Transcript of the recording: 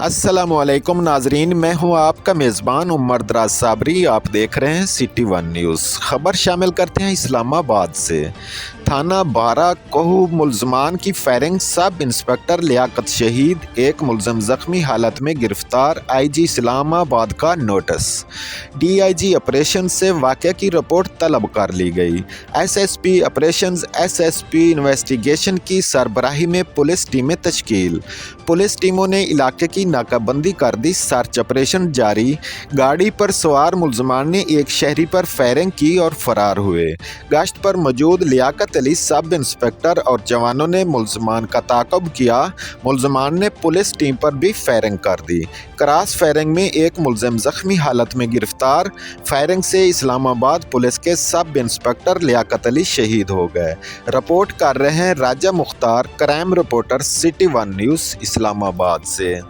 अस्सलाम वालेकुम नाजरीन, मैं हूं आपका मेज़बान उमर दराज साबरी। आप देख रहे हैं सिटी वन न्यूज़। खबर शामिल करते हैं इस्लामाबाद से। थाना बारा कोहू मुलजमान की फायरिंग, सब इंस्पेक्टर लियाकत शहीद, एक मुलजम जख्मी हालत में गिरफ्तार, आईजी इस्लामाबाद का नोटिस। डीआईजी ऑपरेशन से वाक़या की रिपोर्ट तलब कर ली गई। एसएसपी ऑपरेशंस, एसएसपी इन्वेस्टिगेशन की सरबराही में पुलिस टीमें तश्कील। पुलिस टीमों ने इलाके की नाकाबंदी कर दी, सर्च ऑपरेशन जारी। गाड़ी पर सवार मुलजमान ने एक शहरी पर फायरिंग की और फरार हुए। गश्त पर मौजूद लियाकत अली सब इंस्पेक्टर और जवानों ने मुलजमान का ताक़ब किया। मुलजमान ने पुलिस टीम पर भी फायरिंग कर दी। क्रॉस फायरिंग में एक मुलजम जख्मी हालत में गिरफ्तार। फायरिंग से इस्लामाबाद पुलिस के सब इंस्पेक्टर लियाकत अली शहीद हो गए। रिपोर्ट कर रहे हैं Raja Mukhtar, crime reporter, city one news Islamabad से।